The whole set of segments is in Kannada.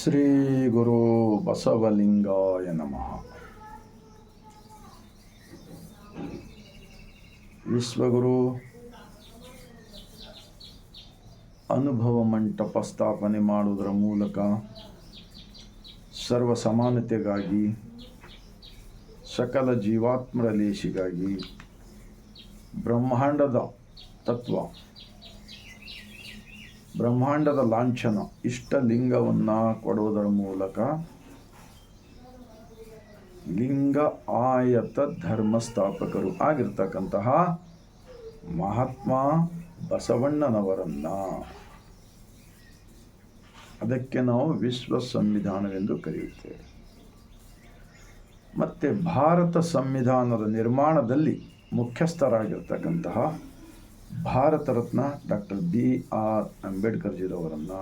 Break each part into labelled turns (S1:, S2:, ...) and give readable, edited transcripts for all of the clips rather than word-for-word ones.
S1: ಶ್ರೀ ಗುರು ಬಸವಲಿಂಗಾಯ ನಮಃ. ವಿಶ್ವಗುರು ಅನುಭವ ಮಂಟಪ ಸ್ಥಾಪನೆ ಮಾಡುವುದರ ಮೂಲಕ ಸರ್ವ ಸಮಾನತೆಗಾಗಿ, ಸಕಲ ಜೀವಾತ್ಮರ ಲೇಷಿಗಾಗಿ ಬ್ರಹ್ಮಾಂಡದ ತತ್ವ, ಬ್ರಹ್ಮಾಂಡದ ಲಾಂಛನ ಇಷ್ಟಲಿಂಗವನ್ನು ಕೊಡುವುದರ ಮೂಲಕ ಲಿಂಗ ಆಯತ ಧರ್ಮ ಸ್ಥಾಪಕರು ಆಗಿರ್ತಕ್ಕಂತಹ ಮಹಾತ್ಮ ಬಸವಣ್ಣನವರನ್ನ ಅದಕ್ಕೆ ನಾವು ವಿಶ್ವ ಸಂವಿಧಾನವೆಂದು ಕರೆಯುತ್ತೇವೆ. ಮತ್ತು ಭಾರತ ಸಂವಿಧಾನದ ನಿರ್ಮಾಣದಲ್ಲಿ ಮುಖ್ಯಸ್ಥರಾಗಿರ್ತಕ್ಕಂತಹ ಭಾರತ ರತ್ನ ಡಾಕ್ಟರ್ BR ಅಂಬೇಡ್ಕರ್ಜಿರವರನ್ನು,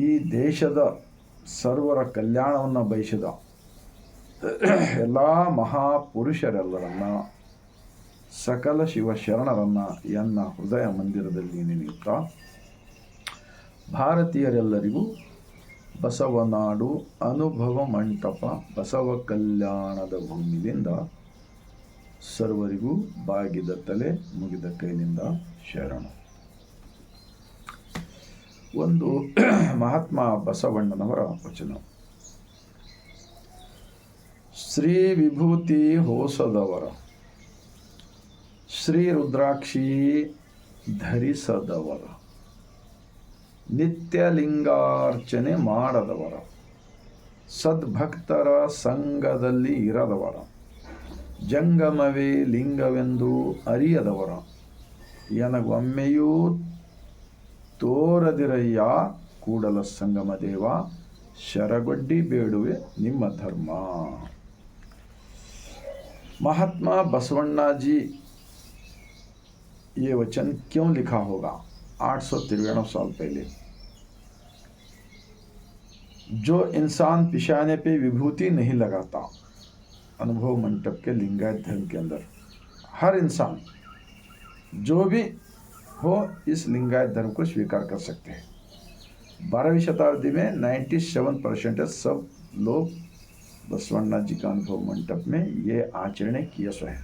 S1: ಈ ದೇಶದ ಸರ್ವರ ಕಲ್ಯಾಣವನ್ನು ಬಯಸಿದ ಎಲ್ಲ ಮಹಾಪುರುಷರೆಲ್ಲರನ್ನು, ಸಕಲ ಶಿವಶರಣರನ್ನು ಎನ್ನ ಹೃದಯ ಮಂದಿರದಲ್ಲಿ ನೆನೆಯುತ್ತಾ, ಭಾರತೀಯರೆಲ್ಲರಿಗೂ ಬಸವನಾಡು ಅನುಭವ ಮಂಟಪ ಬಸವ ಕಲ್ಯಾಣದ ಭೂಮಿಯಿಂದ ಸರ್ವರಿಗೂ ಬಾಗಿದ ತಲೆ ಮುಗಿದ ಕೈಲಿಂದ ಶರಣು. ಒಂದು ಮಹಾತ್ಮ ಬಸವಣ್ಣನವರ ವಚನ. ಶ್ರೀ ವಿಭೂತಿ ಹೋಸದವರ, ಶ್ರೀ ರುದ್ರಾಕ್ಷಿ ಧರಿಸದವರ, ನಿತ್ಯ ಲಿಂಗಾರ್ಚನೆ ಮಾಡದವರ, ಸದ್ಭಕ್ತರ ಸಂಘದಲ್ಲಿ ಇರದವರ, ಜಂಗಮವೇ ಲಿಂಗವೆಂದು ಅರಿಯದವರ, ಎನಗೊಮ್ಮೆಯೂ ತೋರದಿರಯ್ಯ ಕೂಡಲ ಸಂಗಮ ದೇವ, ಶರಗೊಡ್ಡಿ ಬೇಡುವೆ ನಿಮ್ಮ ಧರ್ಮ. महात्मा बसवण्णा जी ये वचन क्यों लिखा होगा 893 साल पहले? जो इंसान पिशाने पे विभूति नहीं लगाता, अनुभव मंटप के लिंगायत धर्म के अंदर हर इंसान जो भी हो इस लिंगायत धर्म को स्वीकार कर सकते हैं. 12वीं शताब्दी में 97% सब लोग बसवण्णा जी का अनुभव मंटप में ये आचरण किया स्वयं.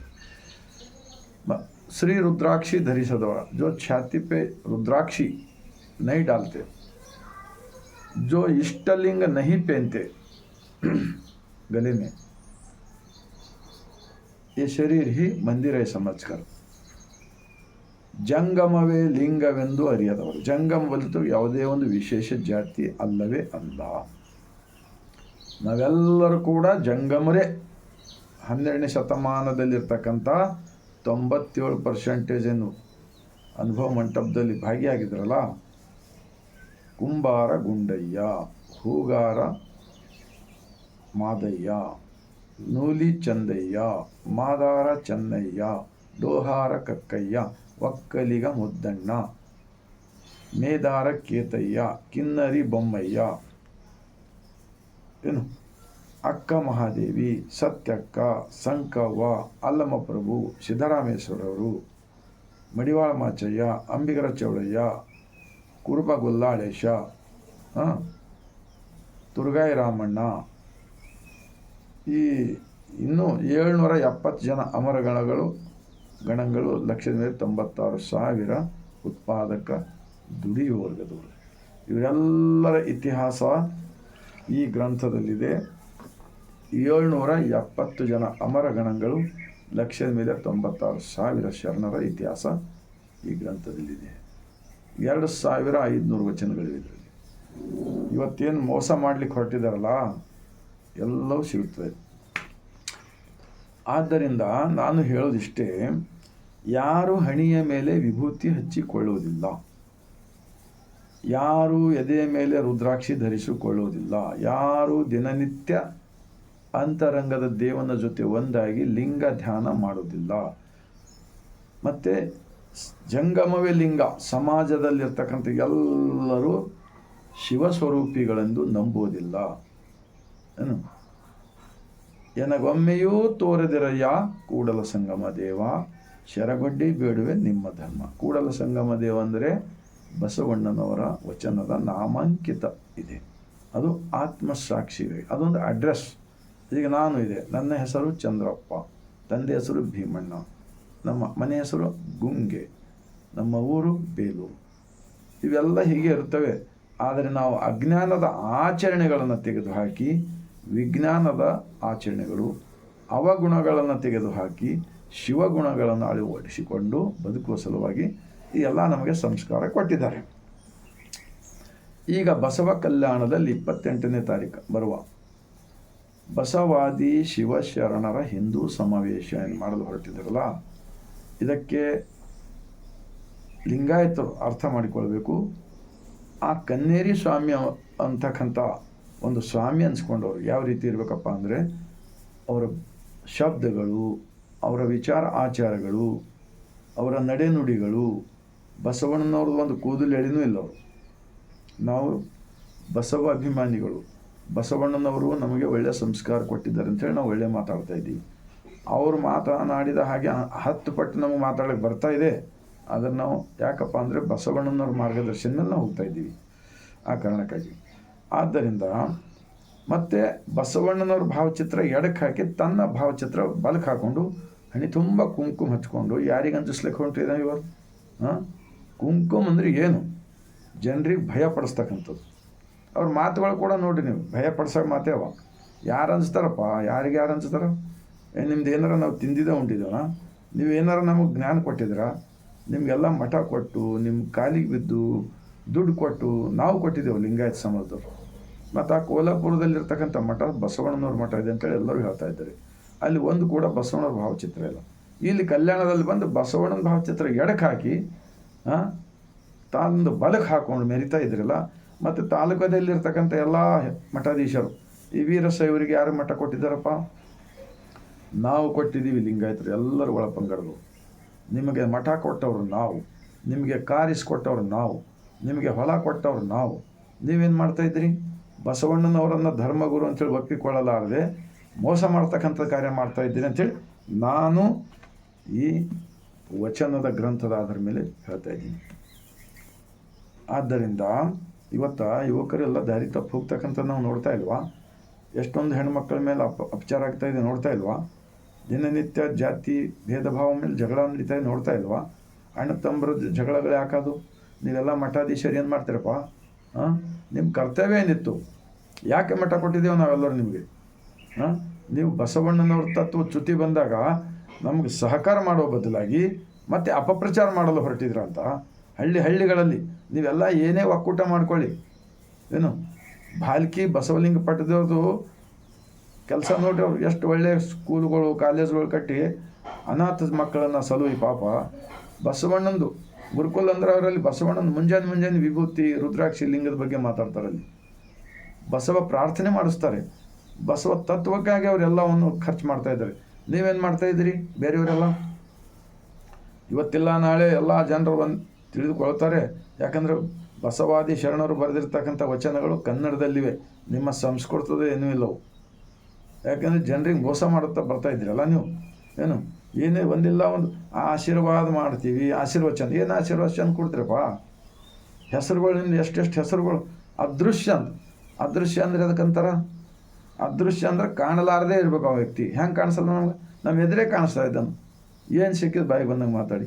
S1: श्री रुद्राक्षी धरिसदवर, जो छाती पे रुद्राक्षी नहीं डालते, जो इष्टलिंग नहीं पहनते गले में, ये शरीर ही मंदिर है समझकर, ಜಂಗಮವೇ ಲಿಂಗವೆಂದು ಅರಿಯದವರು. ಜಂಗಮ ಬಲಿತು ಯಾವುದೇ ಒಂದು ವಿಶೇಷ ಜಾತಿ ಅಲ್ಲವೇ ಅಲ್ಲ. ನಾವೆಲ್ಲರೂ ಕೂಡ ಜಂಗಮರೇ. 12ನೇ ಶತಮಾನದಲ್ಲಿರ್ತಕ್ಕಂಥ 97% ಅನುಭವ ಮಂಟಪದಲ್ಲಿ ಭಾಗಿಯಾಗಿದ್ರಲ್ಲ, ಕುಂಬಾರ ಗುಂಡಯ್ಯ, ಹೂಗಾರ ಮಾದಯ್ಯ, ನೂಲಿ ಚಂದಯ್ಯ, ಮಾದಾರ ಚೆನ್ನಯ್ಯ, ಡೋಹಾರ ಕಕ್ಕಯ್ಯ, ಒಕ್ಕಲಿಗ ಮುದ್ದಣ್ಣ, ಮೇದಾರ ಕೇತಯ್ಯ, ಕಿನ್ನರಿ ಬೊಮ್ಮಯ್ಯ, ಏನು ಅಕ್ಕ ಮಹಾದೇವಿ, ಸತ್ಯಕ್ಕ, ಸಂಕವ್ವ, ಅಲ್ಲಮ್ಮ ಪ್ರಭು, ಸಿದ್ದರಾಮೇಶ್ವರವರು, ಮಡಿವಾಳ ಮಾಚಯ್ಯ, ಅಂಬಿಗರ ಚೌಡಯ್ಯ, ಕುರುಬ ಗುಲ್ಲಾಳೇಶ, ತುರ್ಗಾಯಿ ರಾಮಣ್ಣ, ಈ ಇನ್ನೂ 770 ಜನ ಅಮರಗಣಗಳು, ಲಕ್ಷದ ಮೇಲೆ 96,000 ಉತ್ಪಾದಕ ದುಡಿಯುವ ವರ್ಗದವರು. ಇವರೆಲ್ಲರ ಇತಿಹಾಸ ಈ ಗ್ರಂಥದಲ್ಲಿದೆ. 770 ಜನ ಅಮರಗಣಗಳು, ಲಕ್ಷದ ಮೇಲೆ 96,000 ಶರಣರ ಇತಿಹಾಸ ಈ ಗ್ರಂಥದಲ್ಲಿದೆ. 2,500 ವಚನಗಳಿವೆ ಇದರಲ್ಲಿ. ಇವತ್ತೇನು ಮೋಸ ಮಾಡಲಿಕ್ಕೆ ಹೊರಟಿದಾರಲ್ಲ, ಎಲ್ಲವೂ ಸಿಗುತ್ತದೆ. ಆದ್ದರಿಂದ ನಾನು ಹೇಳೋದಿಷ್ಟೇ, ಯಾರು ಹಣಿಯ ಮೇಲೆ ವಿಭೂತಿ ಹಚ್ಚಿಕೊಳ್ಳುವುದಿಲ್ಲ, ಯಾರು ಎದೆಯ ಮೇಲೆ ರುದ್ರಾಕ್ಷಿ ಧರಿಸಿಕೊಳ್ಳುವುದಿಲ್ಲ, ಯಾರು ದಿನನಿತ್ಯ ಅಂತರಂಗದ ದೇವನ ಜೊತೆ ಒಂದಾಗಿ ಲಿಂಗ ಧ್ಯಾನ ಮಾಡುವುದಿಲ್ಲ, ಮತ್ತು ಜಂಗಮವೇ ಲಿಂಗ, ಸಮಾಜದಲ್ಲಿರ್ತಕ್ಕಂಥ ಎಲ್ಲರೂ ಶಿವಸ್ವರೂಪಿಗಳೆಂದು ನಂಬುವುದಿಲ್ಲ, ಏನು ಎನಗೊಮ್ಮೆಯೂ ತೋರದಿರಯ್ಯ ಕೂಡಲ ಸಂಗಮ ದೇವ, ಶರಗೊಡ್ಡಿ ಬೇಡುವೆ ನಿಮ್ಮ ಧರ್ಮ. ಕೂಡಲ ಸಂಗಮ ದೇವ ಅಂದರೆ ಬಸವಣ್ಣನವರ ವಚನದ ನಾಮಾಂಕಿತ ಇದೆ. ಅದು ಆತ್ಮಸಾಕ್ಷಿ, ಅದೊಂದು ಅಡ್ರೆಸ್. ಈಗ ನಾನು ಇದೆ, ನನ್ನ ಹೆಸರು ಚಂದ್ರಪ್ಪ, ತಂದೆ ಹೆಸರು ಭೀಮಣ್ಣ, ನಮ್ಮ ಮನೆ ಹೆಸರು ಗುಂಗೆ, ನಮ್ಮ ಊರು ಬೇಲೂರು. ಇವೆಲ್ಲ ಹೀಗೆ ಇರ್ತವೆ. ಆದರೆ ನಾವು ಅಜ್ಞಾನದ ಆಚರಣೆಗಳನ್ನು ತೆಗೆದುಹಾಕಿ ವಿಜ್ಞಾನದ ಆಚರಣೆಗಳು, ಅವಗುಣಗಳನ್ನು ತೆಗೆದುಹಾಕಿ ಶಿವಗುಣಗಳನ್ನು ಅಳವಡಿಸಿಕೊಂಡು ಬದುಕುವ ಸಲುವಾಗಿ ಈ ಎಲ್ಲ ನಮಗೆ ಸಂಸ್ಕಾರ ಕೊಟ್ಟಿದ್ದಾರೆ. ಈಗ ಬಸವ ಕಲ್ಯಾಣದಲ್ಲಿ 28ನೇ ತಾರೀಕು ಬರುವ ಬಸವಾದಿ ಶಿವಶರಣರ ಹಿಂದೂ ಸಮಾವೇಶ ಮಾಡಲು ಹೊರಟಿದ್ದಾರಲ್ಲ, ಇದಕ್ಕೆ ಲಿಂಗಾಯತರು ಅರ್ಥ ಮಾಡಿಕೊಳ್ಬೇಕು. ಆ ಕನ್ನೇರಿ ಸ್ವಾಮಿ ಅಂತಕ್ಕಂಥ ಒಂದು ಸ್ವಾಮಿ ಅನ್ಸ್ಕೊಂಡವರು ಯಾವ ರೀತಿ ಇರಬೇಕಪ್ಪ ಅಂದರೆ, ಅವರ ಶಬ್ದಗಳು, ಅವರ ವಿಚಾರ ಆಚಾರಗಳು, ಅವರ ನಡೆನುಡಿಗಳು ಬಸವಣ್ಣನವ್ರದ್ದು ಒಂದು ಕೂದಲು ಎಳೆನೂ ಇಲ್ಲ. ಅವರು ನಾವು ಬಸವ ಅಭಿಮಾನಿಗಳು, ಬಸವಣ್ಣನವರು ನಮಗೆ ಒಳ್ಳೆಯ ಸಂಸ್ಕಾರ ಕೊಟ್ಟಿದ್ದಾರೆ ಅಂತೇಳಿ ನಾವು ಒಳ್ಳೆ ಮಾತಾಡ್ತಾ ಇದ್ದೀವಿ. ಅವರು ಮಾತನಾಡಿದ ಹಾಗೆ 10 ಪಟ್ಟು ನಮಗೆ ಮಾತಾಡೋಕ್ಕೆ ಬರ್ತಾ ಇದೆ. ಅದನ್ನು ನಾವು ಯಾಕಪ್ಪ ಅಂದರೆ ಬಸವಣ್ಣನವ್ರ ಮಾರ್ಗದರ್ಶನ ಮೇಲೆ ನಾವು ಹೋಗ್ತಾ ಇದ್ದೀವಿ, ಆ ಕಾರಣಕ್ಕಾಗಿ. ಆದ್ದರಿಂದ ಮತ್ತು ಬಸವಣ್ಣನವ್ರ ಭಾವಚಿತ್ರ ಎಡಕ್ಕೆ ಹಾಕಿ ತನ್ನ ಭಾವಚಿತ್ರ ಬಲಕ್ಕೆ ಹಾಕ್ಕೊಂಡು ಹಣಿ ತುಂಬ ಕುಂಕುಮ ಹಚ್ಕೊಂಡು ಯಾರಿಗೆ ಅಂಜಿಸ್ಲಿಕ್ಕೆ ಹೊಂಟಿದ್ದಾನೆ ಇವರು. ಕುಂಕುಮ ಅಂದರೆ ಏನು? ಜನರಿಗೆ ಭಯ ಪಡಿಸ್ತಕ್ಕಂಥದ್ದು. ಅವ್ರ ಮಾತುಗಳು ಕೂಡ ನೋಡಿರಿ ನೀವು, ಭಯ ಪಡಿಸೋ ಮಾತೇ ಅವ. ಯಾರು ಅನ್ಸ್ತಾರಪ್ಪ? ಯಾರಿಗೆ ಯಾರು ಅನ್ಸ್ತಾರ? ನಿಮ್ದು ಏನಾರ ನಾವು ತಿಂದಿದ್ದ ಉಂಟಿದ್ದೇವ? ನೀವು ಏನಾರ ನಮಗೆ ಜ್ಞಾನ ಕೊಟ್ಟಿದ್ದೀರಾ? ನಿಮಗೆಲ್ಲ ಮಠ ಕೊಟ್ಟು ನಿಮ್ಮ ಕಾಲಿಗೆ ಬಿದ್ದು ದುಡ್ಡು ಕೊಟ್ಟು ನಾವು ಕೊಟ್ಟಿದ್ದೇವೆ ಲಿಂಗಾಯತ ಸಮಾಜದವರು. ಮತ್ತು ಆ ಕೋಲ್ಹಾಪುರದಲ್ಲಿರ್ತಕ್ಕಂಥ ಮಠ ಬಸವಣ್ಣನವ್ರ ಮಠ ಇದೆ ಅಂತೇಳಿ ಎಲ್ಲರೂ ಹೇಳ್ತಾ ಇದ್ದಾರೆ. ಅಲ್ಲಿ ಒಂದು ಕೂಡ ಬಸವಣ್ಣವ್ರ ಭಾವಚಿತ್ರ ಇಲ್ಲ. ಇಲ್ಲಿ ಕಲ್ಯಾಣದಲ್ಲಿ ಬಂದು ಬಸವಣ್ಣನ ಭಾವಚಿತ್ರ ಎಡಕ್ಕೆ ಹಾಕಿ ತಾನೊಂದು ಬಲಕ್ಕೆ ಹಾಕ್ಕೊಂಡು ಮೆರಿತಾ ಇದ್ರಲ್ಲ. ಮತ್ತು ತಾಲೂಕದಲ್ಲಿರ್ತಕ್ಕಂಥ ಎಲ್ಲ ಮಠಾಧೀಶರು, ಈ ವೀರಶೈವರಿಗೆ ಯಾರು ಮಠ ಕೊಟ್ಟಿದ್ದಾರಪ್ಪ? ನಾವು ಕೊಟ್ಟಿದ್ದೀವಿ ಲಿಂಗಾಯತರು, ಎಲ್ಲರೂ ಒಳಪಂಗಡರು. ನಿಮಗೆ ಮಠ ಕೊಟ್ಟವರು ನಾವು, ನಿಮಗೆ ಕಾರಿಸ್ಕೊಟ್ಟವ್ರು ನಾವು, ನಿಮಗೆ ಹೊಲ ಕೊಟ್ಟವ್ರು ನಾವು. ನೀವೇನು ಮಾಡ್ತಾಯಿದ್ರಿ? ಬಸವಣ್ಣನವರನ್ನು ಧರ್ಮಗುರು ಅಂತೇಳಿ ಒಪ್ಪಿಕೊಳ್ಳಲಾರದೆ ಮೋಸ ಮಾಡ್ತಕ್ಕಂಥ ಕಾರ್ಯ ಮಾಡ್ತಾಯಿದ್ದೀನಿ ಅಂಥೇಳಿ ನಾನು ಈ ವಚನದ ಗ್ರಂಥದ ಆಧಾರ ಮೇಲೆ ಹೇಳ್ತಾ ಇದ್ದೀನಿ. ಆದ್ದರಿಂದ ಇವತ್ತು ಯುವಕರೆಲ್ಲ ದಾರಿ ತಪ್ಪು ಹೋಗ್ತಕ್ಕಂಥ ನಾವು ನೋಡ್ತಾ ಇಲ್ವಾ? ಎಷ್ಟೊಂದು ಹೆಣ್ಮಕ್ಳ ಮೇಲೆ ಅಪಚಾರ ಆಗ್ತಾಯಿದೆ ನೋಡ್ತಾ ಇಲ್ವಾ? ದಿನನಿತ್ಯ ಜಾತಿ ಭೇದ ಭಾವ ಮೇಲೆ ಜಗಳ ನಡೀತಾ ಇದೆ ನೋಡ್ತಾ ಇಲ್ವಾ? ಅಣ್ಣ ತಮ್ಮರ ಜಗಳಗಳು ಯಾಕದು? ನೀವೆಲ್ಲ ಮಠಾಧೀಶರು ಏನು ಮಾಡ್ತೀರಪ್ಪ? ನಿಮ್ಮ ಕರ್ತವ್ಯ ಏನಿತ್ತು? ಯಾಕೆ ಮಠ ಕೊಟ್ಟಿದ್ದೇವೆ ನಾವೆಲ್ಲರೂ ನಿಮಗೆ? ನೀವು ಬಸವಣ್ಣನವ್ರ ತತ್ವ ಚ್ಯುತಿ ಬಂದಾಗ ನಮಗೆ ಸಹಕಾರ ಮಾಡೋ ಬದಲಾಗಿ ಮತ್ತೆ ಅಪಪ್ರಚಾರ ಮಾಡಲು ಹೊರಟಿದ್ರಂತ. ಹಳ್ಳಿಗಳಲ್ಲಿ ನೀವೆಲ್ಲ ಏನೇ ಒಕ್ಕೂಟ ಮಾಡ್ಕೊಳ್ಳಿ, ಏನು ಭಾಲ್ಕಿ ಬಸವಲಿಂಗ ಪಟ್ಟದವ್ರದ್ದು ಕೆಲಸ ನೋಡ್ರಿ. ಅವ್ರು ಎಷ್ಟು ಒಳ್ಳೆಯ ಸ್ಕೂಲ್ಗಳು ಕಾಲೇಜ್ಗಳು ಕಟ್ಟಿ ಅನಾಥ ಮಕ್ಕಳನ್ನು ಸಲುವಿ. ಪಾಪ ಬಸವಣ್ಣಂದು ಗುರುಕುಲ ಅಂದ್ರೆ ಅವರಲ್ಲಿ ಬಸವಣ್ಣನ ಮುಂಜಾನೆ ವಿಭೂತಿ ರುದ್ರಾಕ್ಷಿ ಲಿಂಗದ ಬಗ್ಗೆ ಮಾತಾಡ್ತಾರಲ್ಲಿ. ಬಸವ ಪ್ರಾರ್ಥನೆ ಮಾಡಿಸ್ತಾರೆ. ಬಸವ ತತ್ವಕ್ಕಾಗಿ ಅವರೆಲ್ಲವನ್ನು ಖರ್ಚು ಮಾಡ್ತಾಯಿದ್ದಾರೆ. ನೀವೇನು ಮಾಡ್ತಾಯಿದ್ದೀರಿ? ಬೇರೆಯವರೆಲ್ಲ ಇವತ್ತಿಲ್ಲ ನಾಳೆ ಎಲ್ಲ ಜನರು ಬಂದು ತಿಳಿದುಕೊಳ್ತಾರೆ. ಯಾಕಂದರೆ ಬಸವಾದಿ ಶರಣರು ಬರೆದಿರ್ತಕ್ಕಂಥ ವಚನಗಳು ಕನ್ನಡದಲ್ಲಿವೆ. ನಿಮ್ಮ ಸಂಸ್ಕೃತದ ಏನೂ ಇಲ್ಲವು. ಯಾಕಂದರೆ ಜನರಿಗೆ ಮೋಸ ಮಾಡುತ್ತಾ ಬರ್ತಾಯಿದ್ದೀರಲ್ಲ ನೀವು. ಏನೇ ಒಂದಿಲ್ಲ ಒಂದು ಆಶೀರ್ವಾದ ಮಾಡ್ತೀವಿ, ಆಶೀರ್ವಚನ. ಏನು ಆಶೀರ್ವಚನ ಕೊಡ್ತೀರಪ್ಪ? ಹೆಸರುಗಳಿಂದ ಎಷ್ಟೆಷ್ಟು ಹೆಸರುಗಳು. ಅದೃಶ್ಯ ಅಂದರೆ ಅದಕ್ಕಂತಾರ. ಅದೃಶ್ಯ ಅಂದ್ರೆ ಕಾಣಲಾರದೇ ಇರಬೇಕು ಆ ವ್ಯಕ್ತಿ. ಹೆಂಗೆ ಕಾಣಿಸಲ್ಲ? ನಮ್ಗೆ ನಮ್ಮ ಎದುರೇ ಕಾಣಿಸ್ತಾ ಇದ್ದಾನೆ. ಏನು ಸಿಕ್ಕಿದ ಬಾಯಿ ಬಂದಂಗೆ ಮಾತಾಡಿ.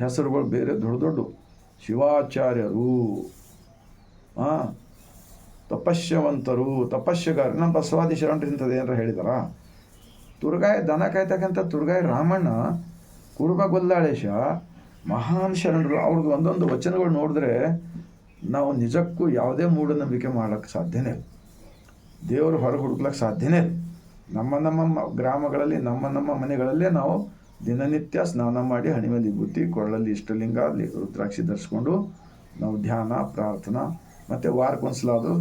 S1: ಹೆಸರುಗಳು ಬೇರೆ ದೊಡ್ಡ ಶಿವಾಚಾರ್ಯರು, ತಪಸ್ಯವಂತರು, ತಪಸ್ಯಗಾರ. ನಮ್ಮ ಬಸವಾದಿ ಶರಣರು ಇಂಥದ್ದು ಏನಾರ ಹೇಳಿದಾರ? ತುರ್ಗಾಯ ದನ ಕಾಯ್ತಕ್ಕಂಥ ತುರ್ಗಾಯ ರಾಮಣ್ಣ, ಕುರುಬ ಗೊಲ್ಲಾಳೇಶ, ಮಹಾನ್ ಶರಣರು. ಅವ್ರದ್ದು ಒಂದೊಂದು ವಚನಗಳು ನೋಡಿದ್ರೆ ನಾವು ನಿಜಕ್ಕೂ ಯಾವುದೇ ಮೂಢನಂಬಿಕೆ ಮಾಡೋಕ್ಕೆ ಸಾಧ್ಯನೇ ಇಲ್ಲ. ದೇವರು ಹೊರಗೆ ಹುಡುಕ್ಲಿಕ್ಕೆ ಸಾಧ್ಯನೇ ಇಲ್ಲ. ನಮ್ಮ ಗ್ರಾಮಗಳಲ್ಲಿ ನಮ್ಮ ಮನೆಗಳಲ್ಲೇ ನಾವು ದಿನನಿತ್ಯ ಸ್ನಾನ ಮಾಡಿ ಹಣೆ ಮೇಲೆ ವಿಭೂತಿ, ಕೊರಳಲ್ಲಿ ಇಷ್ಟಲಿಂಗ, ರುದ್ರಾಕ್ಷಿ ಧರಿಸ್ಕೊಂಡು ನಾವು ಧ್ಯಾನ ಪ್ರಾರ್ಥನಾ ಮತ್ತು ವಾರಕ್ಕೊಂದ್ಸಲಾದರೂ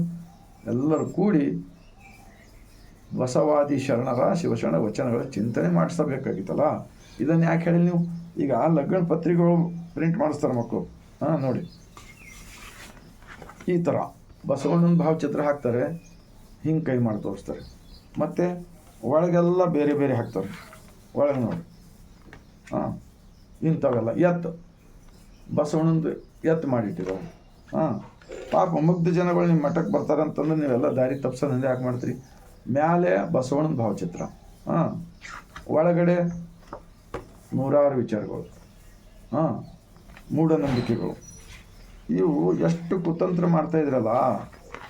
S1: ಎಲ್ಲರೂ ಕೂಡಿ ಬಸವಾದಿ ಶರಣರ ಶಿವಶರಣ ವಚನಗಳ ಚಿಂತನೆ ಮಾಡಿಸಬೇಕಾಗಿತ್ತಲ್ಲ. ಇದನ್ನು ಯಾಕೆ ಹೇಳಿ ನೀವು? ಈಗ ಲಗ್ನ ಪತ್ರಿಕೆಗಳು ಪ್ರಿಂಟ್ ಮಾಡಿಸ್ತಾರೆ ಮಕ್ಕಳು. ನೋಡಿ ಈ ಥರ ಬಸವಣ್ಣನ ಭಾವಚಿತ್ರ ಹಾಕ್ತಾರೆ, ಹಿಂಗೆ ಕೈ ಮಾಡಿ ತೋರಿಸ್ತಾರೆ. ಮತ್ತು ಒಳಗೆಲ್ಲ ಬೇರೆ ಬೇರೆ ಹಾಕ್ತಾರೆ. ಒಳಗೆ ನೋಡಿ ಇಂಥವೆಲ್ಲ ಬಸವಣ್ಣಂದು ಎತ್ತು ಮಾಡಿಟ್ಟಿರೋ. ಹಾಂ, ಪಾಪ ಮುಗ್ಧ ಜನಗಳು ನಿಮ್ಮ ಮಠಕ್ಕೆ ಬರ್ತಾರಂತಂದ್ರೆ ನೀವೆಲ್ಲ ದಾರಿ ತಪ್ಸೋದು ಹಿಂದೆ ಯಾಕೆ ಮಾಡ್ತೀರಿ? ಮ್ಯಾಲೆ ಬಸವಣ್ಣನ ಭಾವಚಿತ್ರ, ಹಾಂ, ಒಳಗಡೆ ನೂರಾರು ವಿಚಾರಗಳು, ಹಾಂ, ಮೂಢನಂಬಿಕೆಗಳು, ಇವು ಎಷ್ಟು ಕುತಂತ್ರ ಮಾಡ್ತಾ ಇದ್ರಲ್ಲ,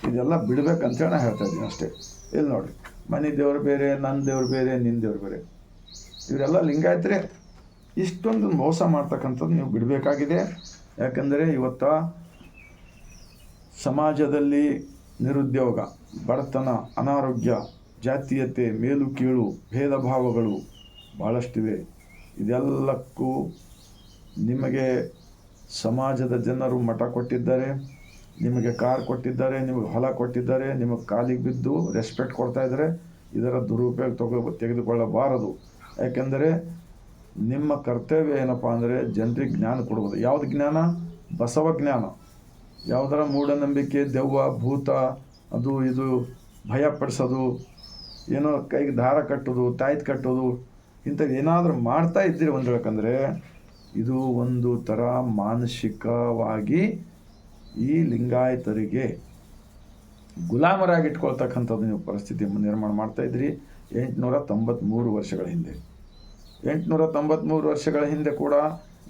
S1: ಇದೆಲ್ಲ ಬಿಡ್ಬೇಕಂತೇಳಿ ನಾನು ಹೇಳ್ತಾ ಇದ್ದೀನಿ ಅಷ್ಟೇ. ಇಲ್ಲಿ ನೋಡಿರಿ, ಮನೆ ದೇವ್ರು ಬೇರೆ, ನನ್ನ ದೇವ್ರು ಬೇರೆ, ನಿನ್ನ ದೇವ್ರು ಬೇರೆ, ಇವರೆಲ್ಲ ಲಿಂಗಾಯತರೇ. ಇಷ್ಟೊಂದು ಮೋಸ ಮಾಡ್ತಕ್ಕಂಥದ್ದು ನೀವು ಬಿಡಬೇಕಾಗಿದೆ. ಯಾಕಂದರೆ ಇವತ್ತ ಸಮಾಜದಲ್ಲಿ ನಿರುದ್ಯೋಗ, ಬಡತನ, ಅನಾರೋಗ್ಯ, ಜಾತೀಯತೆ, ಮೇಲು ಕೀಳು, ಭೇದ ಭಾವಗಳು ಭಾಳಷ್ಟಿವೆ. ಇದೆಲ್ಲಕ್ಕೂ ನಿಮಗೆ ಸಮಾಜದ ಜನರು ಮಠ ಕೊಟ್ಟಿದ್ದಾರೆ, ನಿಮಗೆ ಕಾರ್ ಕೊಟ್ಟಿದ್ದಾರೆ, ನಿಮಗೆ ಹೊಲ ಕೊಟ್ಟಿದ್ದಾರೆ, ನಿಮಗೆ ಕಾಲಿಗೆ ಬಿದ್ದು ರೆಸ್ಪೆಕ್ಟ್ ಕೊಡ್ತಾ ಇದ್ದಾರೆ. ಇದರ ದುರುಪಯೋಗ ತೆಗೆದುಕೊಳ್ಳಬಾರದು. ಯಾಕೆಂದರೆ ನಿಮ್ಮ ಕರ್ತವ್ಯ ಏನಪ್ಪ ಅಂದರೆ ಜನರಿಗೆ ಜ್ಞಾನ ಕೊಡ್ಬೋದು. ಯಾವುದು ಜ್ಞಾನ? ಬಸವ ಜ್ಞಾನ. ಯಾವುದರ ಮೂಢನಂಬಿಕೆ, ದೆವ್ವ, ಭೂತ, ಅದು ಇದು ಭಯಪಡಿಸೋದು, ಏನೋ ಕೈಗೆ ದಾರ ಕಟ್ಟೋದು, ತಾಯ್ತು ಕಟ್ಟೋದು, ಇಂಥದ್ದು ಏನಾದರೂ ಮಾಡ್ತಾ ಇದ್ದೀರಿ ಒಂದು ಹೇಳಕ್ಕಂದರೆ ಇದು ಒಂದು ಥರ ಮಾನಸಿಕವಾಗಿ ಈ ಲಿಂಗಾಯತರಿಗೆ ಗುಲಾಮರಾಗಿ ಇಟ್ಕೊಳ್ತಕ್ಕಂಥದ್ದು ನೀವು ಪರಿಸ್ಥಿತಿ ನಿರ್ಮಾಣ ಮಾಡ್ತಾಯಿದ್ರಿ. 893 ವರ್ಷಗಳ ಹಿಂದೆ, 893 ವರ್ಷಗಳ ಹಿಂದೆ ಕೂಡ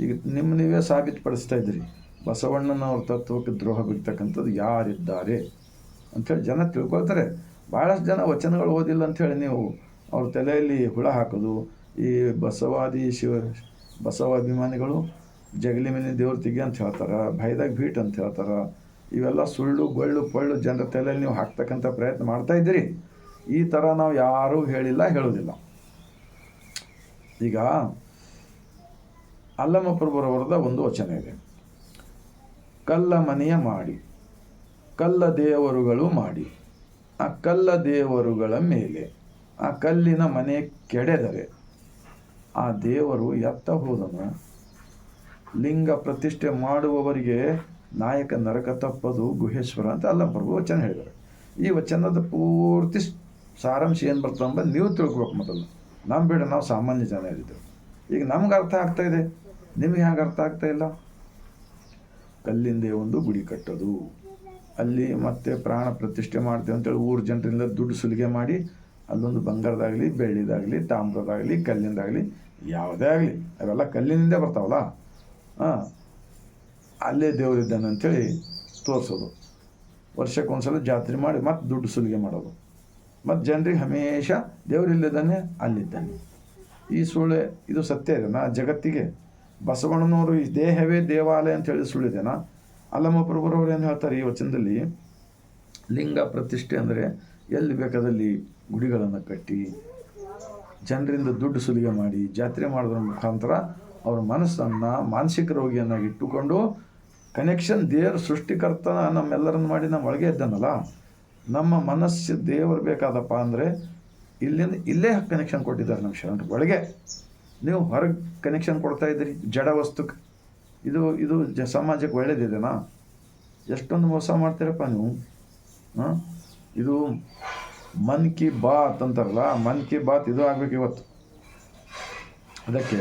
S1: ಈಗ ನೀವೇ ಸಾಬೀತುಪಡಿಸ್ತಾ ಇದ್ದೀರಿ ಬಸವಣ್ಣನವ್ರ ತತ್ವಕ್ಕೆ ದ್ರೋಹ ಬಿಡ್ತಕ್ಕಂಥದ್ದು ಯಾರಿದ್ದಾರೆ ಅಂಥೇಳಿ ಜನ ತಿಳ್ಕೊಳ್ತಾರೆ. ಭಾಳಷ್ಟು ಜನ ವಚನಗಳು ಓದಿಲ್ಲ ಅಂಥೇಳಿ ನೀವು ಅವ್ರ ತಲೆಯಲ್ಲಿ ಹುಳ ಹಾಕೋದು. ಈ ಬಸವ ಅಭಿಮಾನಿಗಳು ಜಗಲಿ ಮೇಲೆ ದೇವ್ರ ತೆಗಿ ಅಂತ ಹೇಳ್ತಾರೆ, ಭಯದಾಗ ಭೀಟ್ ಅಂತ ಹೇಳ್ತಾರೆ. ಇವೆಲ್ಲ ಸುಳ್ಳು ಗೊಳ್ಳು ಪೊಳ್ಳು ಜನರ ತಲೆಯಲ್ಲಿ ನೀವು ಹಾಕ್ತಕ್ಕಂಥ ಪ್ರಯತ್ನ ಮಾಡ್ತಾಯಿದ್ದೀರಿ. ಈ ಥರ ನಾವು ಯಾರೂ ಹೇಳಿಲ್ಲ, ಹೇಳೋದಿಲ್ಲ. ಈಗ ಅಲ್ಲಮ ಪ್ರಭುರವರದ ಒಂದು ವಚನ ಇದೆ, ಕಲ್ಲ ಮನೆಯ ಮಾಡಿ ಕಲ್ಲ ದೇವರುಗಳು ಮಾಡಿ ಆ ಕಲ್ಲ ದೇವರುಗಳ ಮೇಲೆ ಆ ಕಲ್ಲಿನ ಮನೆ ಕೆಡೆದರೆ ಆ ದೇವರು ಎತ್ತ ಹೋದನು. ಲಿಂಗ ಪ್ರತಿಷ್ಠೆ ಮಾಡುವವರಿಗೆ ನಾಯಕ ನರಕ ತಪ್ಪದು ಗುಹೇಶ್ವರ ಅಂತ ಅಲ್ಲಮ ಪ್ರಭು ವಚನ ಹೇಳಿದ್ದಾರೆ. ಈ ವಚನದ ಪೂರ್ತಿ ಸಾರಾಂಶ ಏನು ಬರ್ತಂಬ ನೀವು ತಿಳ್ಕೊಬೇಕು. ಮೊದಲು ಬೇಡ, ನಾವು ಸಾಮಾನ್ಯ ಜನ ಇದ್ದಿದ್ದೇವೆ. ಈಗ ನಮ್ಗೆ ಅರ್ಥ ಆಗ್ತಾಯಿದೆ, ನಿಮಗೆ ಹೇಗೆ ಅರ್ಥ ಆಗ್ತಾ ಇಲ್ಲ? ಕಲ್ಲಿಂದೇ ಒಂದು ಗುಡಿ ಕಟ್ಟೋದು, ಅಲ್ಲಿ ಮತ್ತೆ ಪ್ರಾಣ ಪ್ರತಿಷ್ಠೆ ಮಾಡ್ತೇವೆ ಅಂತೇಳಿ ಊರು ಜನರಿಂದ ದುಡ್ಡು ಸುಲಿಗೆ ಮಾಡಿ ಅಲ್ಲೊಂದು ಬಂಗಾರದಾಗಲಿ, ಬೆಳ್ಳಿದಾಗಲಿ, ತಾಮ್ರದಾಗಲಿ, ಕಲ್ಲಿಂದಾಗಲಿ, ಯಾವುದೇ ಆಗಲಿ ಅವೆಲ್ಲ ಕಲ್ಲಿನಿಂದೇ ಬರ್ತಾವಲ್ಲ, ಹಾಂ, ಅಲ್ಲೇ ದೇವರಿದ್ದಾನೆ ಅಂಥೇಳಿ ತೋರಿಸೋದು. ವರ್ಷಕ್ಕೊಂದ್ಸಲ ಜಾತ್ರೆ ಮಾಡಿ ಮತ್ತೆ ದುಡ್ಡು ಸುಲಿಗೆ ಮಾಡೋದು. ಮತ್ತು ಜನರಿಗೆ ಹಮೇಶ ದೇವರಿಲ್ಲಿದ್ದಾನೆ, ಅಲ್ಲಿದ್ದಾನೆ. ಈ ಸುಳ್ಳೆ ಇದು ಸತ್ಯ ಇದೆನಾ ಜಗತ್ತಿಗೆ? ಬಸವಣ್ಣನವರು ಈ ದೇಹವೇ ದೇವಾಲಯ ಅಂತ ಹೇಳಿ ಸುಳ್ಳಿದೆನಾ? ಅಲ್ಲಮ ಪ್ರಭುರವರು ಏನು ಹೇಳ್ತಾರೆ ಈ ವಚನದಲ್ಲಿ, ಲಿಂಗ ಪ್ರತಿಷ್ಠೆ ಅಂದರೆ ಎಲ್ಲಿ ಬೇಕಾದಲ್ಲಿ ಗುಡಿಗಳನ್ನು ಕಟ್ಟಿ ಜನರಿಂದ ದುಡ್ಡು ಸುಲಿಗೆ ಮಾಡಿ ಜಾತ್ರೆ ಮಾಡೋದ್ರ ಮುಖಾಂತರ ಅವ್ರ ಮನಸ್ಸನ್ನು ಮಾನಸಿಕ ರೋಗಿಯನ್ನಾಗಿ ಇಟ್ಟುಕೊಂಡು ಕನೆಕ್ಷನ್ ದೇವ್ರ ಸೃಷ್ಟಿಕರ್ತನ ನಮ್ಮೆಲ್ಲರನ್ನು ಮಾಡಿ ನಮ್ಮ ಒಳಗೆ ಇದ್ದಾನಲ್ಲ, ನಮ್ಮ ಮನಸ್ಸು ದೇವರು ಬೇಕಾದಪ್ಪ ಅಂದರೆ ಇಲ್ಲೇ ಕನೆಕ್ಷನ್ ಕೊಟ್ಟಿದ್ದಾರೆ ನಮ್ಮ ಶರಣರು ಒಳಗೆ. ನೀವು ಹೊರಗೆ ಕನೆಕ್ಷನ್ ಕೊಡ್ತಾ ಇದ್ದೀರಿ ಜಡ ವಸ್ತುಕ್ಕೆ. ಇದು ಸಮಾಜಕ್ಕೆ ಒಳ್ಳೇದಿದೆನಾ? ಎಷ್ಟೊಂದು ಮೋಸ ಮಾಡ್ತೀರಪ್ಪ ನೀವು. ಹಾಂ, ಇದು ಮನ್ ಕಿ ಬಾತ್ ಅಂತಾರಲ್ಲ, ಮನ್ ಕಿ ಬಾತ್ ಇದು ಆಗಬೇಕು ಇವತ್ತು. ಅದಕ್ಕೆ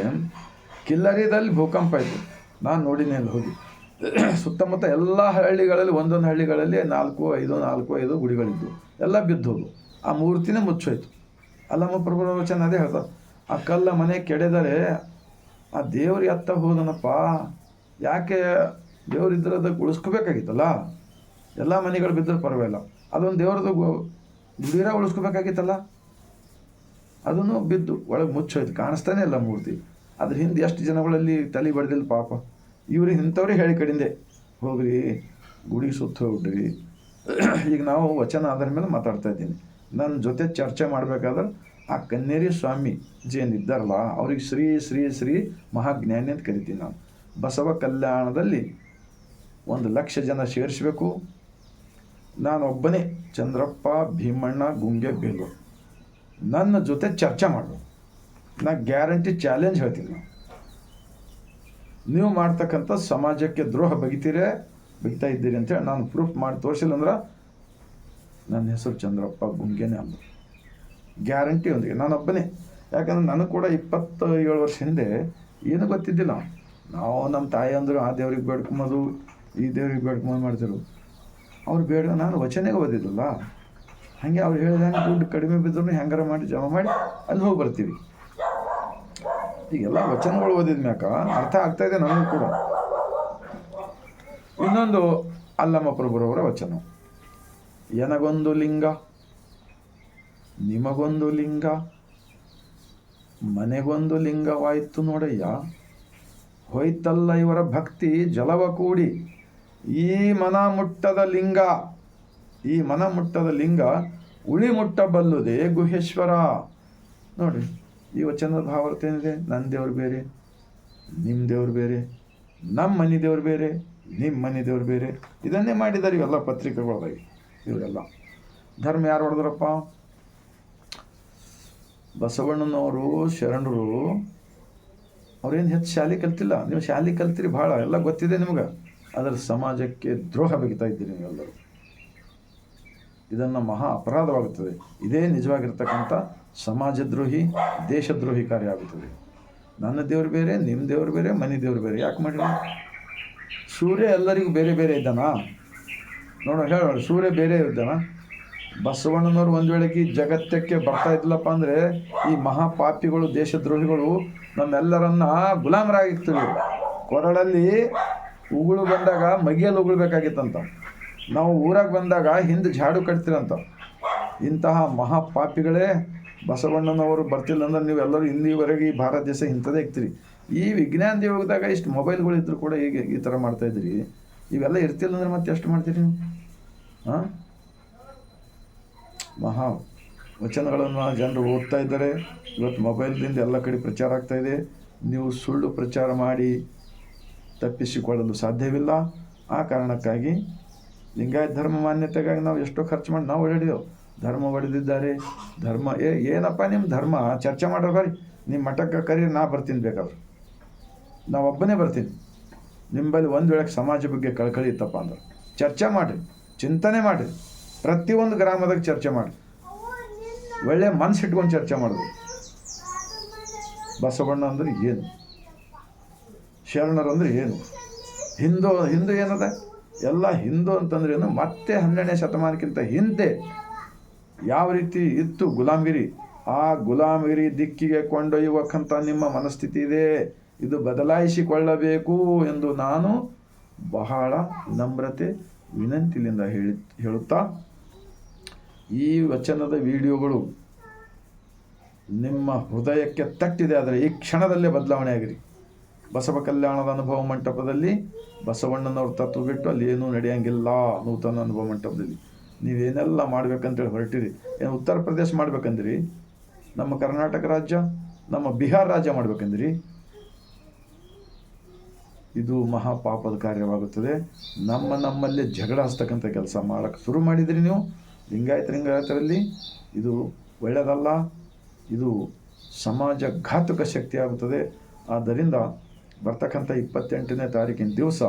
S1: ಕಿಲ್ಲರಿದಲ್ಲಿ ಭೂಕಂಪ ಇತ್ತು, ನಾನು ನೋಡಿನೇ ಅಲ್ಲಿ ಹೋಗಿ. ಸುತ್ತಮುತ್ತ ಎಲ್ಲ ಹಳ್ಳಿಗಳಲ್ಲಿ ಒಂದೊಂದು ಹಳ್ಳಿಗಳಲ್ಲಿ 4-5 ಗುಡಿಗಳಿದ್ದು ಎಲ್ಲ ಬಿದ್ದೋದು. ಆ ಮೂರ್ತಿನೇ ಮುಚ್ಚೋಯ್ತು. ಅಲ್ಲಮ್ಮ ಪ್ರಭುರ ವಚನ ಅದೇ ಹೇಳ್ತಾರೆ, ಆ ಕಲ್ಲ ಮನೆ ಕೆಡೆದರೆ ಆ ದೇವ್ರು ಎತ್ತ ಹೋದನಪ್ಪ. ಯಾಕೆ ದೇವ್ರಿದ್ರೆ ಅದಕ್ಕೆ ಉಳಿಸ್ಕೋಬೇಕಾಗಿತ್ತಲ್ಲ, ಎಲ್ಲ ಮನೆಗಳು ಬಿದ್ದರೆ ಪರವಾಗಿಲ್ಲ, ಅದೊಂದು ದೇವ್ರದ್ದು ಗುಡಿರ ಉಳಿಸ್ಕೋಬೇಕಾಗಿತ್ತಲ್ಲ, ಅದನ್ನು ಬಿದ್ದು ಒಳಗೆ ಮುಚ್ಚೋಯ್ತು, ಕಾಣಿಸ್ತಾನೆ ಇಲ್ಲ ಮೂರ್ತಿ. ಅದ್ರ ಹಿಂದೆ ಎಷ್ಟು ಜನಗಳಲ್ಲಿ ತಲೆ ಬಡ್ದಿಲ್ಲ ಪಾಪ. ಇವ್ರಿಗೆ ಇಂಥವ್ರೇ ಹೇಳಿ ಕಡಿಂದೆ ಹೋಗ್ರಿ ಗುಡಿ ಸುತ್ತ ಹೋಗ್ರಿ. ಈಗ ನಾವು ವಚನ ಆಧಾರ ಮೇಲೆ ಮಾತಾಡ್ತಾ ಇದ್ದೀನಿ. ನನ್ನ ಜೊತೆ ಚರ್ಚೆ ಮಾಡಬೇಕಾದ್ರೆ ಆ ಕನ್ನೇರಿ ಸ್ವಾಮಿ ಏನಿದ್ದಾರಲ್ಲ ಅವ್ರಿಗೆ ಶ್ರೀ ಶ್ರೀ ಶ್ರೀ ಮಹಾಜ್ಞಾನಿ ಅಂತ ಕರಿತೀನಿ ನಾನು. ಬಸವ ಕಲ್ಯಾಣದಲ್ಲಿ 1,00,000 ಜನ ಸೇರಿಸಬೇಕು. ನಾನೊಬ್ಬನೇ ಚಂದ್ರಪ್ಪ, ಭೀಮಣ್ಣ, ಗುಂಗೆ, ಬೇಲು ನನ್ನ ಜೊತೆ ಚರ್ಚೆ ಮಾಡಬೇಕು. ನಾ ಗ್ಯಾರಂಟಿ ಚಾಲೆಂಜ್ ಹೇಳ್ತೀನಿ. ನೀವು ಮಾಡ್ತಕ್ಕಂಥ ಸಮಾಜಕ್ಕೆ ದ್ರೋಹ ಬಗಿತಾ ಇದ್ದೀರಿ ಅಂತೇಳಿ ನಾನು ಪ್ರೂಫ್ ಮಾಡಿ ತೋರಿಸಿಲ್ಲ ಅಂದ್ರೆ ನನ್ನ ಹೆಸರು ಚಂದ್ರಪ್ಪ ಗುಂಗೆನೇ ಅಲ್ಲ, ಗ್ಯಾರಂಟಿ ಒಂದಿಗೆ ನಾನೊಬ್ಬನೇ. ಯಾಕಂದ್ರೆ ನನಗೆ ಕೂಡ 27 ವರ್ಷ ಹಿಂದೆ ಏನೂ ಗೊತ್ತಿದ್ದಿಲ್ಲ. ನಾವು ನಮ್ಮ ತಾಯಿ ಅಂದರು ಆ ದೇವ್ರಿಗೆ ಬೇಡ್ಕೊಂಬೋದು ಈ ದೇವ್ರಿಗೆ ಬೇಡ್ಕೊಂಬೋದು ಮಾಡ್ತಿರು. ಅವ್ರು ಬೇಡ, ನಾನು ವಚನೆಗೆ ಓದಿದ್ದಲ್ಲ, ಹಾಗೆ ಅವ್ರು ಹೇಳಿದಂಗೆ ದುಡ್ಡು ಕಡಿಮೆ ಬಿದ್ದರೂ ಹೆಂಗಾರ ಮಾಡಿ ಜಮಾ ಮಾಡಿ ಅಲ್ಲಿ ಹೋಗಿ ಬರ್ತೀವಿ. ಈಗೆಲ್ಲ ವಚನಗಳು ಓದಿದ ಮ್ಯಾಕ ಅರ್ಥ ಆಗ್ತಾಯಿದೆ ನನಗೂ ಕೂಡ. ಇನ್ನೊಂದು ಅಲ್ಲಮ್ಮ ಪ್ರಭುರವರ ವಚನ, ಎನಗೊಂದು ಲಿಂಗ ನಿಮಗೊಂದು ಲಿಂಗ ಮನೆಗೊಂದು ಲಿಂಗವಾಯಿತು ನೋಡಯ್ಯ, ಹೋಯ್ತಲ್ಲ ಇವರ ಭಕ್ತಿ ಜಲವ ಕೂಡಿ, ಈ ಮನ ಮುಟ್ಟದ ಲಿಂಗ ಉಳಿ ಮುಟ್ಟಬಲ್ಲುದೇ ಗುಹೇಶ್ವರ. ನೋಡಿ ಈ ವಚನದ ಭಾವಾರ್ಥ ಏನಿದೆ, ನನ್ನ ದೇವ್ರು ಬೇರೆ ನಿಮ್ಮ ದೇವ್ರು ಬೇರೆ, ನಮ್ಮ ಮನೆ ದೇವ್ರು ಬೇರೆ ನಿಮ್ಮ ಮನೆ ದೇವ್ರು ಬೇರೆ. ಇದನ್ನೇ ಮಾಡಿದ್ದಾರೆ ಇವೆಲ್ಲ ಪತ್ರಿಕೆಗಳದಾಗಿ. ಇವರೆಲ್ಲ ಧರ್ಮ ಯಾರು ಹೊಡೆದ್ರಪ್ಪ? ಬಸವಣ್ಣನವರು ಶರಣರು. ಅವ್ರೇನು ಹೆಚ್ಚು ಶಾಲೆ ಕಲ್ತಿಲ್ಲ. ನೀವು ಶಾಲೆ ಕಲ್ತಿರಿ ಭಾಳ, ಎಲ್ಲ ಗೊತ್ತಿದೆ ನಿಮ್ಗೆ. ಅದರ ಸಮಾಜಕ್ಕೆ ದ್ರೋಹ ಬಗೆತಾ ಇದ್ದೀರಿ ನೀವೆಲ್ಲರೂ. ಇದನ್ನು ಮಹಾ ಅಪರಾಧವಾಗುತ್ತದೆ. ಇದೇ ನಿಜವಾಗಿರ್ತಕ್ಕಂಥ ಸಮಾಜದ್ರೋಹಿ ದೇಶದ್ರೋಹಿ ಕಾರ್ಯ ಆಗುತ್ತದೆ. ನನ್ನ ದೇವ್ರು ಬೇರೆ ನಿಮ್ಮ ದೇವ್ರು ಬೇರೆ ಮನೆ ದೇವ್ರು ಬೇರೆ ಯಾಕೆ ಮಾಡಿರಿ? ಸೂರ್ಯ ಎಲ್ಲರಿಗೂ ಬೇರೆ ಬೇರೆ ಇದ್ದಾನ? ಹೇಳೋಣ, ಸೂರ್ಯ ಬೇರೆ ಇದ್ದಾನ? ಬಸವಣ್ಣನವರು ಒಂದು ವೇಳೆಗೆ ಜಗತ್ತಕ್ಕೆ ಬರ್ತಾ ಇದ್ಲಪ್ಪ ಅಂದರೆ ಈ ಮಹಾಪಾಪಿಗಳು ದೇಶದ್ರೋಹಿಗಳು ನಮ್ಮೆಲ್ಲರನ್ನ ಗುಲಾಮರಾಗಿರ್ತೀವಿ. ಕೊರಳಲ್ಲಿ ಉಗುಳು ಬಂದಾಗ ಮಗಿಯಲ್ಲಿ ಉಗುಳ್ಬೇಕಾಗಿತ್ತಂತ, ನಾವು ಊರಾಗ ಬಂದಾಗ ಹಿಂದೆ ಝಾಡು ಕಟ್ತೀರಂತ. ಇಂತಹ ಮಹಾಪಾಪಿಗಳೇ ಬಸವಣ್ಣನವರು ಬರ್ತಿಲ್ಲ ಅಂದ್ರೆ ನೀವೆಲ್ಲರೂ ಇಲ್ಲಿವರೆಗೆ ಈ ಭಾರತ ದೇಶ ಇಂಥದೇ ಇರ್ತೀರಿ. ಈ ವಿಜ್ಞಾನದ ಯುಗದಾಗ ಇಷ್ಟು ಮೊಬೈಲ್ಗಳು ಇದ್ದರೂ ಕೂಡ ಈಗ ಈ ಥರ ಮಾಡ್ತಾಯಿದ್ರಿ. ಇವೆಲ್ಲ ಇರ್ತಿಲ್ಲ ಅಂದ್ರೆ ಮತ್ತೆ ಎಷ್ಟು ಮಾಡ್ತೀರಿ ನೀವು? ಹಾಂ, ಮಹಾ ವಚನಗಳನ್ನು ಜನರು ಓದ್ತಾ ಇದ್ದಾರೆ. ಇವತ್ತು ಮೊಬೈಲ್ದಿಂದ ಎಲ್ಲ ಕಡೆ ಪ್ರಚಾರ ಆಗ್ತಾಯಿದೆ. ನೀವು ಸುಳ್ಳು ಪ್ರಚಾರ ಮಾಡಿ ತಪ್ಪಿಸಿಕೊಳ್ಳಲು ಸಾಧ್ಯವಿಲ್ಲ. ಆ ಕಾರಣಕ್ಕಾಗಿ ಲಿಂಗಾಯತ ಧರ್ಮ ಮಾನ್ಯತೆಗಾಗಿ ನಾವು ಎಷ್ಟೋ ಖರ್ಚು ಮಾಡಿ ನಾವು ಹೊಡೆದಿದ್ದೆವು. ಧರ್ಮ ಹೊಡೆದಿದ್ದಾರೆ. ಧರ್ಮ ಏನಪ್ಪ ನಿಮ್ಮ ಧರ್ಮ ಚರ್ಚೆ ಮಾಡ್ರೆ ಬರ್ರಿ, ನಿಮ್ಮ ಮಠಕ್ಕೆ ಕರೀ, ನಾ ಬರ್ತೀನಿ. ಬೇಕಾದ್ರೆ ನಾವೊಬ್ಬನೇ ಬರ್ತೀನಿ. ನಿಮ್ಮಲ್ಲಿ ಒಂದು ವೇಳೆ ಸಮಾಜ ಬಗ್ಗೆ ಕಳ್ಕಳಿ ಇತ್ತಪ್ಪ ಅಂದ್ರೆ ಚರ್ಚೆ ಮಾಡಿರಿ, ಚಿಂತನೆ ಮಾಡಿರಿ. ಪ್ರತಿಯೊಂದು ಗ್ರಾಮದಾಗ ಚರ್ಚೆ ಮಾಡಿ, ಒಳ್ಳೆ ಮನಸ್ಸಿಟ್ಕೊಂಡು ಚರ್ಚೆ ಮಾಡೋದು. ಬಸವಣ್ಣ ಅಂದ್ರೆ ಏನು, ಶರಣರು ಅಂದ್ರೆ ಏನು, ಹಿಂದೂ ಏನದ, ಎಲ್ಲ ಹಿಂದೂ ಅಂತಂದ್ರೆ ಏನು. ಮತ್ತೆ 12ನೇ ಶತಮಾನಕ್ಕಿಂತ ಹಿಂದೆ ಯಾವ ರೀತಿ ಇತ್ತು ಗುಲಾಮಗಿರಿ, ಆ ಗುಲಾಮಗಿರಿ ದಿಕ್ಕಿಗೆ ಕೊಂಡೊಯ್ಯುವಕ್ಕಂಥ ನಿಮ್ಮ ಮನಸ್ಥಿತಿ ಇದೆ. ಇದು ಬದಲಾಯಿಸಿಕೊಳ್ಳಬೇಕು ಎಂದು ನಾನು ಬಹಳ ನಮ್ರತೆ ವಿನಂತಿಯಿಂದ ಹೇಳುತ್ತಾ, ಈ ವಚನದ ವಿಡಿಯೋಗಳು ನಿಮ್ಮ ಹೃದಯಕ್ಕೆ ತಟ್ಟಿದೆ ಆದರೆ ಈ ಕ್ಷಣದಲ್ಲೇ ಬದಲಾವಣೆ ಆಗಿರಿ. ಬಸವ ಕಲ್ಯಾಣದ ಅನುಭವ ಮಂಟಪದಲ್ಲಿ ಬಸವಣ್ಣನವ್ರ ತತ್ವ ಬಿಟ್ಟು ಅಲ್ಲಿ ಏನೂ ನಡೆಯಂಗಿಲ್ಲ. ನೂತನ ಅನುಭವ ಮಂಟಪದಲ್ಲಿ ನೀವೇನೆಲ್ಲ ಮಾಡ್ಬೇಕಂತೇಳಿ ಹೊರಟಿರಿ. ಏನು ಉತ್ತರ ಪ್ರದೇಶ ಮಾಡ್ಬೇಕಂದ್ರಿ, ನಮ್ಮ ಕರ್ನಾಟಕ ರಾಜ್ಯ, ನಮ್ಮ ಬಿಹಾರ ರಾಜ್ಯ ಮಾಡ್ಬೇಕಂದ್ರಿ, ಇದು ಮಹಾಪಾಪದ ಕಾರ್ಯವಾಗುತ್ತದೆ. ನಮ್ಮಲ್ಲೇ ಜಗಳ ಹಚ್ತಕ್ಕಂಥ ಕೆಲಸ ಮಾಡೋಕ್ಕೆ ಶುರು ಮಾಡಿದ್ರಿ ನೀವು ಲಿಂಗಾಯತರಲ್ಲಿ. ಇದು ಒಳ್ಳೆಯದಲ್ಲ, ಇದು ಸಮಾಜ ಘಾತಕ ಶಕ್ತಿ ಆಗುತ್ತದೆ. ಆದ್ದರಿಂದ ಬರ್ತಕ್ಕಂಥ 28ನೇ ತಾರೀಕಿನ ದಿವಸ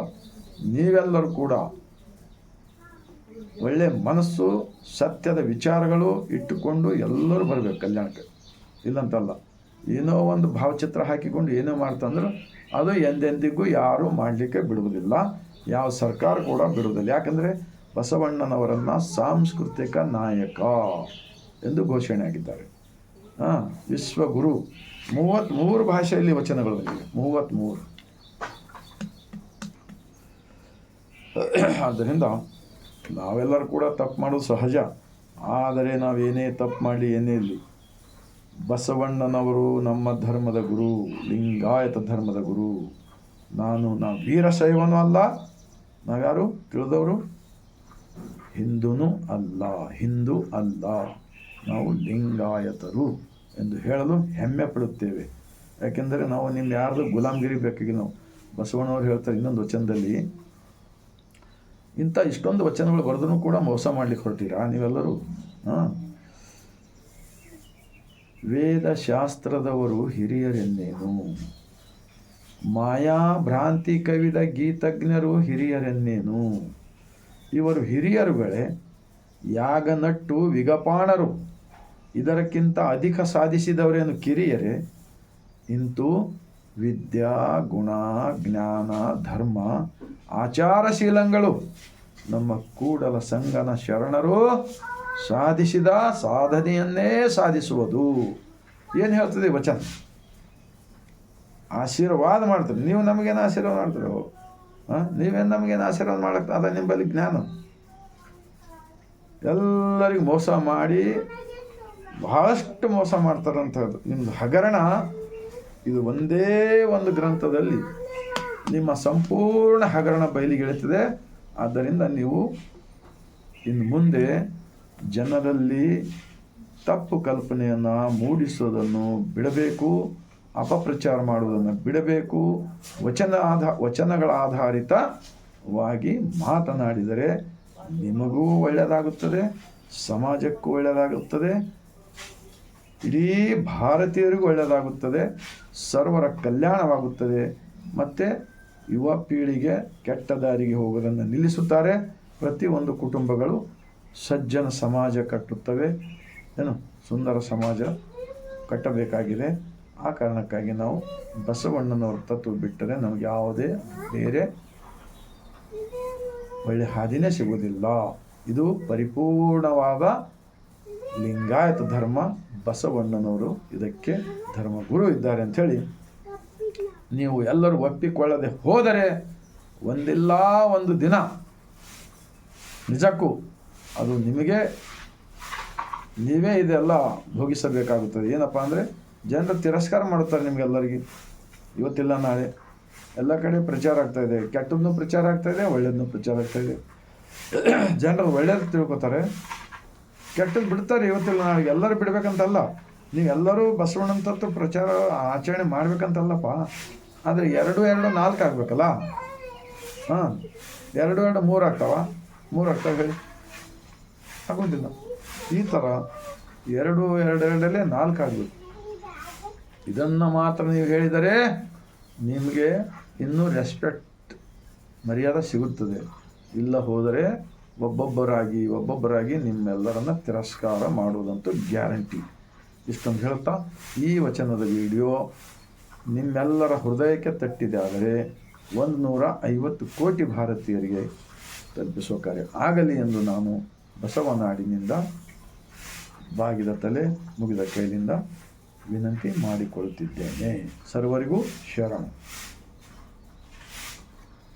S1: ನೀವೆಲ್ಲರೂ ಕೂಡ ಒಳ್ಳೆ ಮನಸ್ಸು, ಸತ್ಯದ ವಿಚಾರಗಳು ಇಟ್ಟುಕೊಂಡು ಎಲ್ಲರೂ ಬರಬೇಕು ಕಲ್ಯಾಣಕ್ಕೆ. ಇಲ್ಲಂತಲ್ಲ, ಏನೋ ಒಂದು ಭಾವಚಿತ್ರ ಹಾಕಿಕೊಂಡು ಏನೋ ಮಾಡ್ತಂದ್ರೆ ಅದು ಎಂದೆಂದಿಗೂ ಯಾರೂ ಮಾಡಲಿಕ್ಕೆ ಬಿಡುವುದಿಲ್ಲ. ಯಾವ ಸರ್ಕಾರ ಕೂಡ ಬಿಡುವುದಿಲ್ಲ. ಯಾಕಂದರೆ ಬಸವಣ್ಣನವರನ್ನು ಸಾಂಸ್ಕೃತಿಕ ನಾಯಕ ಎಂದು ಘೋಷಣೆ ಆಗಿದ್ದಾರೆ. ವಿಶ್ವಗುರು. 33 ಭಾಷೆಯಲ್ಲಿ ವಚನಗಳು ಬಂದಿವೆ, 33. ಆದ್ದರಿಂದ ನಾವೆಲ್ಲರೂ ಕೂಡ ತಪ್ಪು ಮಾಡೋದು ಸಹಜ. ಆದರೆ ನಾವೇನೇ ತಪ್ಪು ಮಾಡಲಿ, ಏನೇ ಇರಲಿ, ಬಸವಣ್ಣನವರು ನಮ್ಮ ಧರ್ಮದ ಗುರು, ಲಿಂಗಾಯತ ಧರ್ಮದ ಗುರು. ನಾವು ವೀರಶೈವನೂ ಅಲ್ಲ, ನಾವ್ಯಾರು ತಿಳಿದವರು, ಹಿಂದೂ ಅಲ್ಲ, ನಾವು ಲಿಂಗಾಯತರು ಎಂದು ಹೇಳಲು ಹೆಮ್ಮೆ ಪಡುತ್ತೇವೆ. ಯಾಕೆಂದರೆ ನಾವು ನಿಮ್ಮ ಯಾರ್ದು ಗುಲಾಮಗಿರಿ ಬೇಕಾಗಿ ನಾವು. ಬಸವಣ್ಣವ್ರು ಹೇಳ್ತಾರೆ ಇನ್ನೊಂದು ವಚನದಲ್ಲಿ, ಇಂಥ ಇಷ್ಟೊಂದು ವಚನಗಳು ಬರೆದ್ರೂ ಕೂಡ ಮೋಸ ಮಾಡಲಿಕ್ಕೆ ಹೊರಟೀರಾ ನೀವೆಲ್ಲರೂ. ವೇದಶಾಸ್ತ್ರದವರು ಹಿರಿಯರೆನ್ನೇನು, ಮಾಯಾ ಭ್ರಾಂತಿ ಕವಿದ ಗೀತಜ್ಞರು ಹಿರಿಯರೆನ್ನೇನು. ಇವರು ಹಿರಿಯರುಗಳೇ, ಯಾಗ ನಟ್ಟು ವಿಗಪಾಣರು, ಇದಕ್ಕಿಂತ ಅಧಿಕ ಸಾಧಿಸಿದವರೇನು ಕಿರಿಯರೇ. ಇಂತೂ ವಿದ್ಯಾ ಗುಣ ಜ್ಞಾನ ಧರ್ಮ ಆಚಾರಶೀಲಗಳು ನಮ್ಮ ಕೂಡಲ ಸಂಗನ ಶರಣರು ಸಾಧಿಸಿದ ಸಾಧನೆಯನ್ನೇ ಸಾಧಿಸುವುದು. ಏನು ಹೇಳ್ತದೆ ವಚನ? ಆಶೀರ್ವಾದ ಮಾಡ್ತಾರೆ. ನೀವು ನಮಗೇನು ಆಶೀರ್ವಾದ ಮಾಡ್ತಾರೆ? ನೀವೇನು ನಮಗೇನು ಆಶೀರ್ವಾದ ಮಾಡಕ್ಕೆ? ಅದ ನಿಮ್ಮಲ್ಲಿ ಜ್ಞಾನ. ಎಲ್ಲರಿಗೂ ಮೋಸ ಮಾಡಿ ಬಹಳಷ್ಟು ಮೋಸ ಮಾಡ್ತಾರಂತ ಹೇಳೋದು. ನಿಮ್ಮದು ಹಗರಣ ಇದು ಒಂದೇ ಒಂದು ಗ್ರಂಥದಲ್ಲಿ ನಿಮ್ಮ ಸಂಪೂರ್ಣ ಹಗರಣ ಬಯಲಿಗೆಳುತ್ತದೆ. ಆದ್ದರಿಂದ ನೀವು ಇನ್ನು ಮುಂದೆ ಜನರಲ್ಲಿ ತಪ್ಪು ಕಲ್ಪನೆಯನ್ನು ಮೂಡಿಸೋದನ್ನು ಬಿಡಬೇಕು, ಅಪಪ್ರಚಾರ ಮಾಡುವುದನ್ನು ಬಿಡಬೇಕು. ವಚನಗಳ ಆಧಾರಿತವಾಗಿ ಮಾತನಾಡಿದರೆ ನಿಮಗೂ ಒಳ್ಳೆಯದಾಗುತ್ತದೆ, ಸಮಾಜಕ್ಕೂ ಒಳ್ಳೆಯದಾಗುತ್ತದೆ, ಇಡೀ ಭಾರತೀಯರಿಗೂ ಒಳ್ಳೆಯದಾಗುತ್ತದೆ, ಸರ್ವರ ಕಲ್ಯಾಣವಾಗುತ್ತದೆ. ಮತ್ತು ಯುವ ಪೀಳಿಗೆ ಕೆಟ್ಟ ದಾರಿಗೆ ಹೋಗೋದನ್ನು ನಿಲ್ಲಿಸುತ್ತಾರೆ. ಪ್ರತಿಯೊಂದು ಕುಟುಂಬಗಳು ಸಜ್ಜನ ಸಮಾಜ ಕಟ್ಟುತ್ತವೆ. ಸುಂದರ ಸಮಾಜ ಕಟ್ಟಬೇಕಾಗಿದೆ. ಆ ಕಾರಣಕ್ಕಾಗಿ ನಾವು ಬಸವಣ್ಣನವರ ತತ್ವ ಬಿಟ್ಟರೆ ನಮಗೆ ಯಾವುದೇ ಬೇರೆ ಒಳ್ಳೆ ಹಾದಿನೇ ಸಿಗುವುದಿಲ್ಲ. ಇದು ಪರಿಪೂರ್ಣವಾದ ಲಿಂಗಾಯತ ಧರ್ಮ. ಬಸವಣ್ಣನವರು ಇದಕ್ಕೆ ಧರ್ಮಗುರು ಇದ್ದಾರೆ ಅಂಥೇಳಿ ನೀವು ಎಲ್ಲರೂ ಒಪ್ಪಿಕೊಳ್ಳದೆ ಹೋದರೆ ಒಂದಿಲ್ಲ ಒಂದು ದಿನ ನಿಜಕ್ಕೂ ಅದು ನೀವೇ ಇದೆಲ್ಲ ಭೋಗಿಸಬೇಕಾಗುತ್ತದೆ. ಏನಪ್ಪ ಅಂದರೆ ಜನರು ತಿರಸ್ಕಾರ ಮಾಡುತ್ತಾರೆ ನಿಮಗೆಲ್ಲರಿಗೆ. ಇವತ್ತಿಲ್ಲ ನಾಳೆ ಎಲ್ಲ ಕಡೆ ಪ್ರಚಾರ ಆಗ್ತಾಯಿದೆ. ಕೆಟ್ಟದ್ದನ್ನು ಪ್ರಚಾರ ಆಗ್ತಾಯಿದೆ, ಒಳ್ಳೆಯದನ್ನು ಪ್ರಚಾರ ಆಗ್ತಾಯಿದೆ. ಜನರು ಒಳ್ಳೆಯದು ತಿಳ್ಕೊತಾರೆ, ಕೆಟ್ಟದ್ದು ಬಿಡ್ತಾರೆ. ಇವತ್ತಿಲ್ಲ ನಾಳೆ ಎಲ್ಲರೂ ಬಿಡಬೇಕಂತಲ್ಲ, ನೀವೆಲ್ಲರೂ ಬಸವಣ್ಣನ ತತ್ವ ಪ್ರಚಾರ ಆಚರಣೆ ಮಾಡಬೇಕಂತಲ್ಲಪ್ಪ. ಆದರೆ 2 2 4 ಆಗಬೇಕಲ್ಲ. 2 2 3 ಆಗ್ತಾವ, 3 ಆಗ್ತಾವೆ ಹೇಳಿ? ಆಗೋದಿಲ್ಲ. ಈ ಥರ 2 2 2 4 ಆಗಬೇಕು. ಇದನ್ನು ಮಾತ್ರ ನೀವು ಹೇಳಿದರೆ ನಿಮಗೆ ಇನ್ನೂ ರೆಸ್ಪೆಕ್ಟ್ ಮರ್ಯಾದೆ ಸಿಗುತ್ತದೆ. ಇಲ್ಲ ಹೋದರೆ ಒಬ್ಬೊಬ್ಬರಾಗಿ ನಿಮ್ಮೆಲ್ಲರನ್ನು ತಿರಸ್ಕಾರ ಮಾಡುವುದಂತೂ ಗ್ಯಾರಂಟಿ. ಇಷ್ಟೊಂದು ಹೇಳ್ತಾ ಈ ವಚನದ ವಿಡಿಯೋ ನಿಮ್ಮೆಲ್ಲರ ಹೃದಯಕ್ಕೆ ತಟ್ಟಿದೆ ಆದರೆ 150 ಕೋಟಿ ಭಾರತೀಯರಿಗೆ ತಲುಪಿಸುವ ಕಾರ್ಯ ಆಗಲಿ ಎಂದು ನಾನು ಬಸವನಾಡಿನಿಂದ ಬಾಗಿದ ತಲೆ ಮುಗಿದ ಕೈಲಿಂದ ವಿನಂತಿ ಮಾಡಿಕೊಳ್ಳುತ್ತಿದ್ದೇನೆ. ಸರ್ವರಿಗೂ ಶರಣು.